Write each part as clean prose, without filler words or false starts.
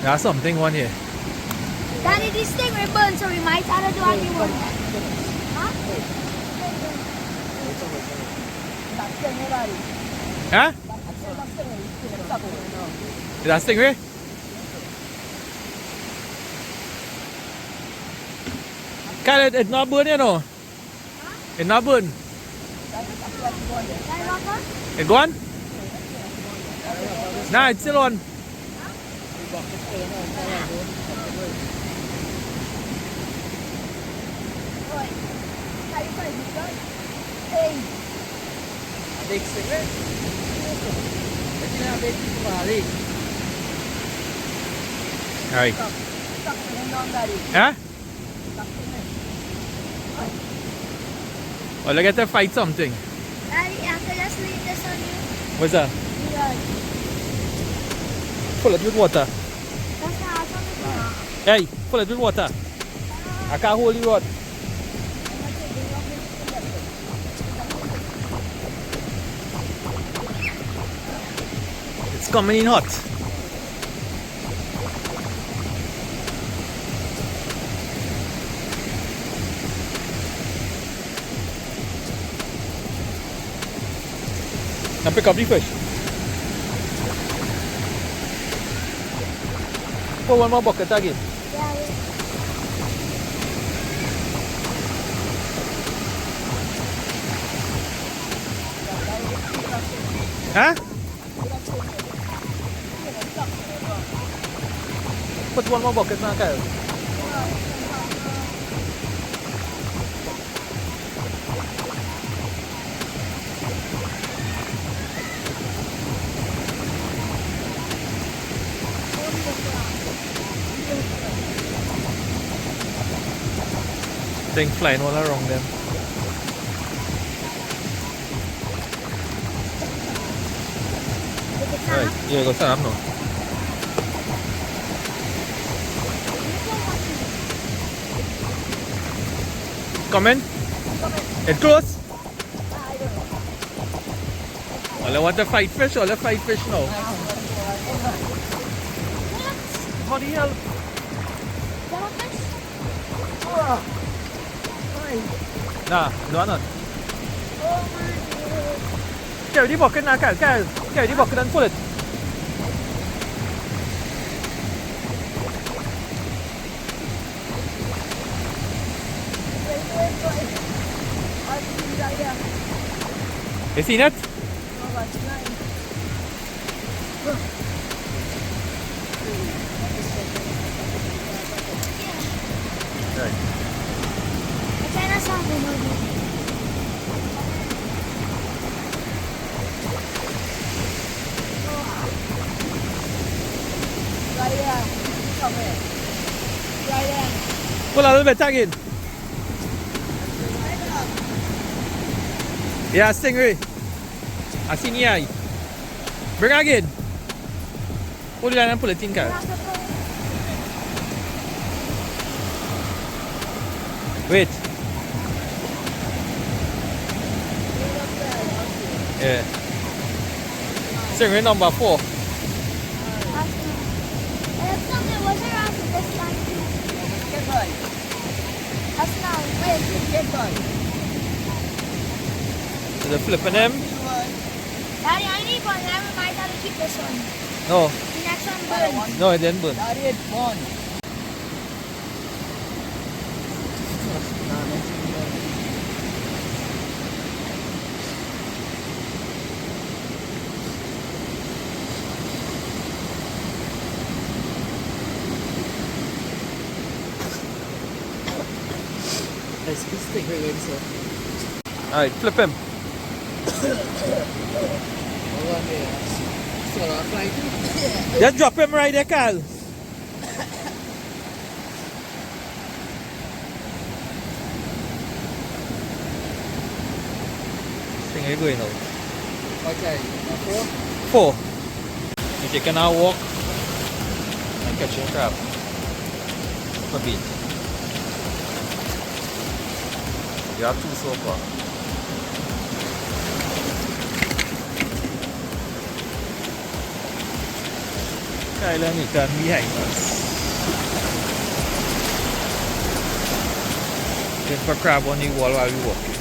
That's something one here. Daddy, this thing will burn, so we might have to do only one. Huh? Huh? That stingray? Kyle, it's not burn, you know. It's not burn. It's gone? Nah, it's still on. Big cigarette. Big bali. Alright. Huh? Well, I get to fight something. Daddy, after just leave this on you. What's that? Yeah. Fill it with water. That's not something. Hey, fill it with water. I can't hold you out. It's coming in hot. Now pick up the fish. Put one more bucket again. Yeah, Huh? Put one more bucket now, Kyle. Thing flying all around them. Right, yeah, go stand up now. Come in. It's close. Well, I want to fight fish. All the fight fish now. What the hell? Nah, no, no. Carry the bucket now, carry the bucket and pull it. You seen it? Right. China something. Right there. Come here. Right there. Pull a little bit again. Yeah, stingray. I seen the eye. Bring it again. Hold the line and pull it in, Carl. Wait. Yeah. Stingray number 4. That's something. What's around this line? Get right. That's not. Wait. Get right. So they're flipping them. Daddy, I need one. Then we might have to keep this one. No, The next one burns. no, it didn't burn. Daddy, it's gone. Let's stick right there, so. Alright, flip him. Hold on there. So, I'm like, Just drop him right there, Carl. Stingray going out. okay, 4. four. You take now walk and catch your crab. A bit. You have 2 so far. island Ethan behind us. Looking for crab on the wall while we walking.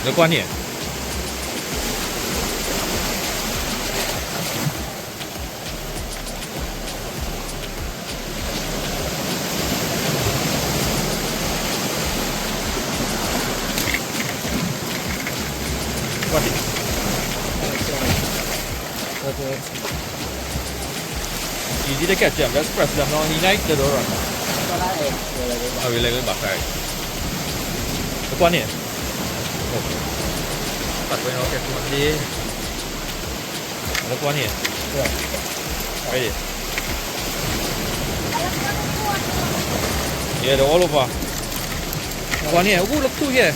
Look one here. What is it? Easy to catch them. Just press them on the night the door run. Oh, we let it back. Alright. Look one here.ตัดไว้เนาะแกตัวนี้แล้วตัวนี้ไปดิ Yeah, they're all over. One here. Oh, look two here.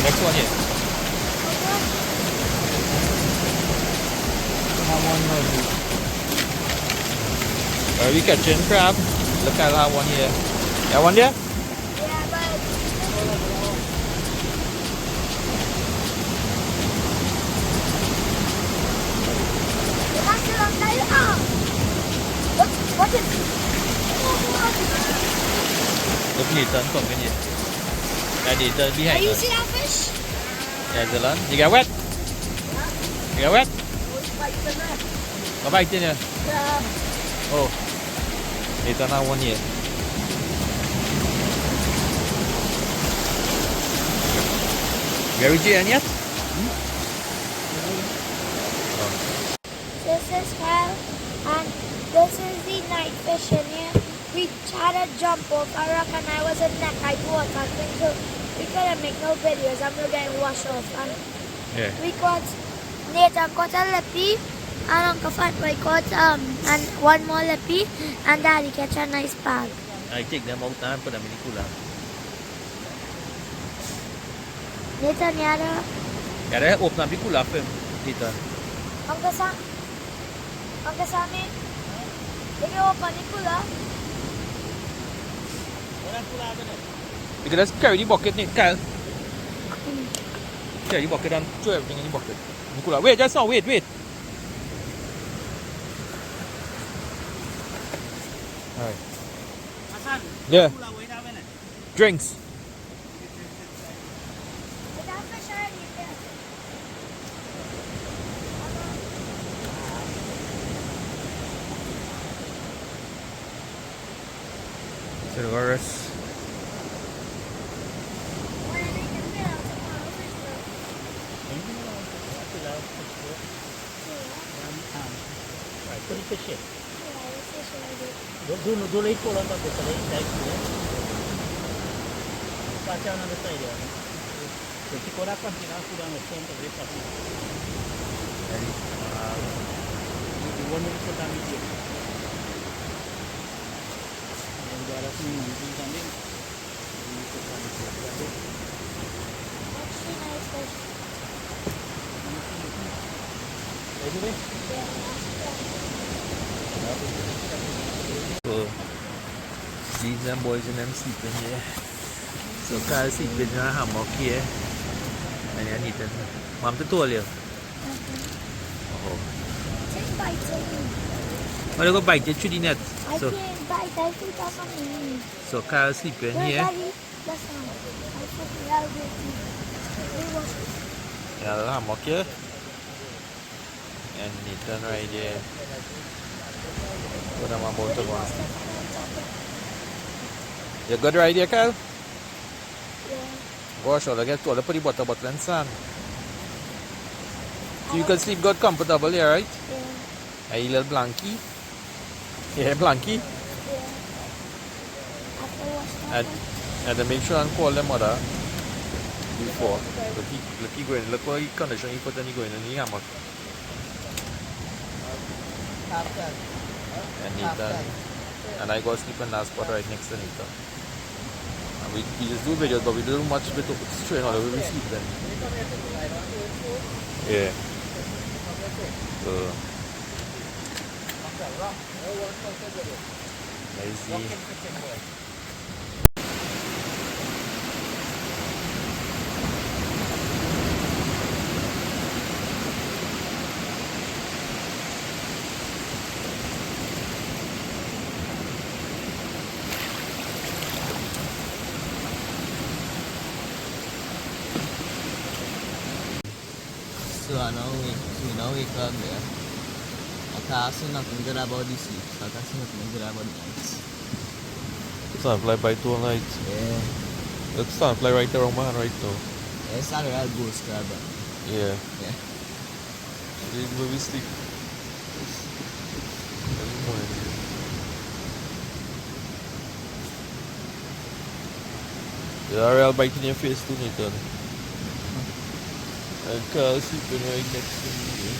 Next one here. Are we catching crab? Look at that one here. That one there? Yeah, but that's a long time. Ah! What is it? Look, Nathan, come in here. Yeah, Nathan Are behind you us. see that fish? Yeah, Dylan. You got wet? You got wet? Có bite trên nè. Oh. Nathan have one here. Gary J yet? This is Kyle, and this is the night fishing here. We tried to jump off a rock and I was in neck high water thing, so we couldn't make no videos. I'm not getting washed off. And Yeah. we caught Nathan caught a lippy, and Uncle Fatboy caught and one more lippy, and Daddy catch a nice bag. I take them out and put them in the cooler. Nathan, yeah, Yeah, they open up the cooler for him, Nathan. Uncle Sammy, did you open the cooler? You can just carry the bucket, Kyle. Carry the bucket and throw everything in the bucket. In the cooler. Wait, just now, wait. Alright. Yeah. Drinks. Did that fish already there? Silverus. Dulu itu orang tak besar lagi saya kira. Kacau nanti saya. Jadi korang kan tidak kurang macam tu berapa sih? Jadi, dua minggu pertama dia. Yang dua ratus minggu kami. Actually, nice fish. Jadi deh. So, these them boys and them sleeping here. So, Kyle sleeping in a hammock here. And then Nathan. Mom to told you. Oh. Just biting. Oh, they go bite it through the net. I So, can't bite. I think that's on me. so Kyle sleeping Where, here. Daddy? That's not. I put the other way. Yeah, the hammock here. And Nathan right there. Put them on both of them. You good right there, Kyle? Yeah. Gosh, I'll get told to put the butter bottle in sand. So you can sleep good comfortable here, right? Yeah. Are you little blankie? Yeah, blankie. Yeah. After wash And, and then make sure and call them mother. before. Look, he going. Look what condition he put in. He going in the hammock. And Nathan, and I go sleep in that spot right next to Nathan. And we just do videos, but we do much bit of straight all the way we sleep then. Yeah. So let's see. So now wake up there. I can't see nothing good about the sleep, so I can't see nothing good about the nights. Sunfly by 2 night. Yeah. Look, sunfly right around my hand right now. Yeah, it's not a real ghost crab. Yeah. Yeah. This is where we sleep. Every morning. Yeah, real bite in your face too, Nathan. And Carl sleeping right next to me.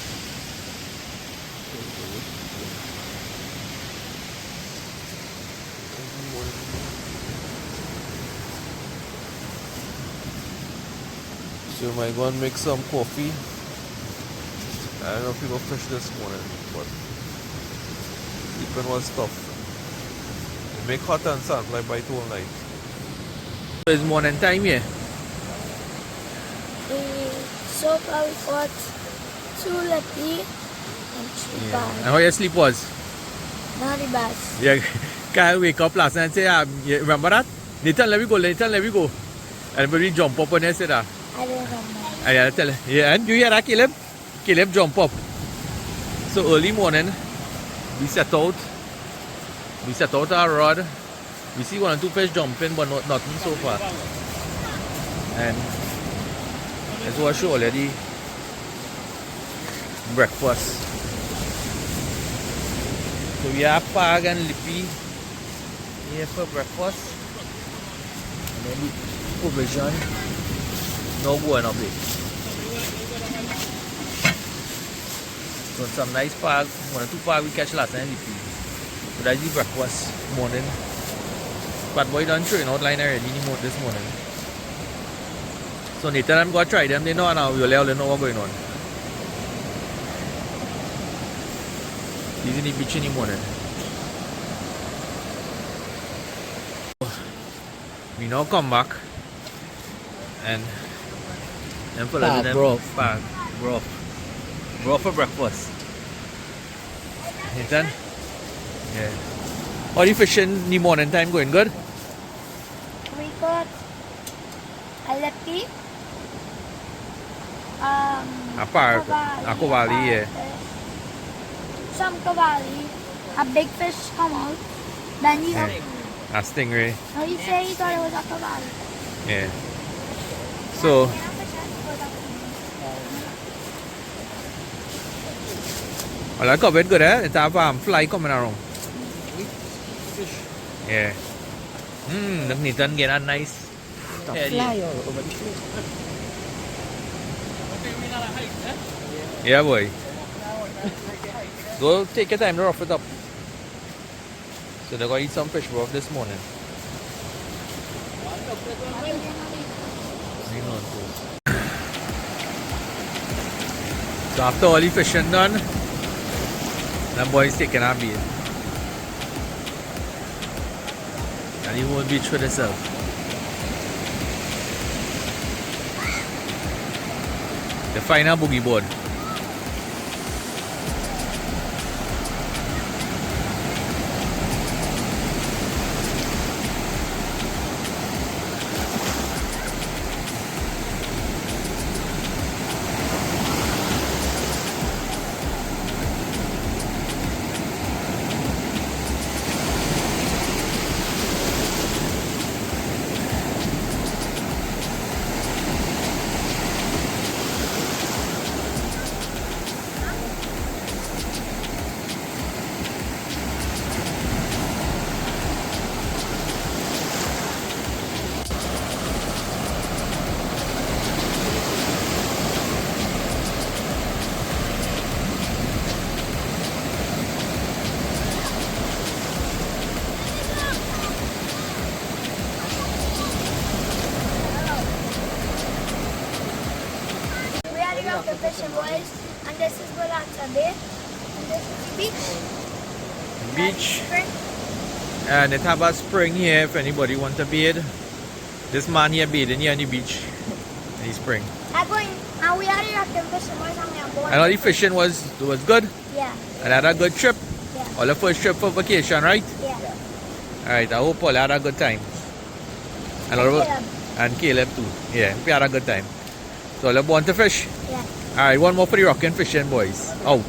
Every morning. So I might go and make some coffee. I don't know if we go fish this morning, but sleeping was tough. We make hot and sunfly bite all night. So it's morning time here. So far we got 2 lucky and 3 bad. And how your sleep was? Not the best. Yeah, Kyle wake up last night and say, you remember that? Nathan, let me go, Nathan, let me go. And everybody jump up and say that. I don't remember. I gotta tell you. Yeah, and you hear that, Caleb? Caleb jump up. So early morning, we set out our rod. We see 1 or 2 fish jumping, but nothing so far. And as I show already, breakfast. So we have Pag and Lippy here for breakfast. And then the provision no going up there. So some nice Pag, 1 or 2 Pag we catch last night Lippy. So that's the breakfast morning. But boy done train outline already this morning. So Nathan I'm going to try them. They know now. We'll let know what's going on. He's in the beach in the morning. We now come back and for broth for breakfast. Nathan? Yeah. How you fishing in the morning time going good? We got a lucky. A Kavali, yeah. Some Kavali. A big fish come out. Then he A stingray. no, he said he thought it was a Kavali. Yeah. So well, I got it good, eh? It's a fly coming around. Yeah. Look, Nathan get a nice area. over the place. Yeah, boy. Go take your time to rough it up. So they're going to eat some fish broth this morning. So after all the fishing done, the boys taking a beat. And he won't beach for themselves. The final boogie board. fishing, boys. And this is Balata Bay. And this is the beach. Beach. Spring. And it have a spring here if anybody want to bathe. This man here bathing here on the beach in the spring. I'm going, and we are here fishing, boys, and we are going. And all the fishing was good. Yeah, And had a good trip. yeah, All the first trip for vacation, right? yeah. Alright, I hope all had a good time. And all of, Caleb. and Caleb too. Yeah, we had a good time. So all want to fish. Yeah. Alright, one more for the rockin' fishing boys. Out.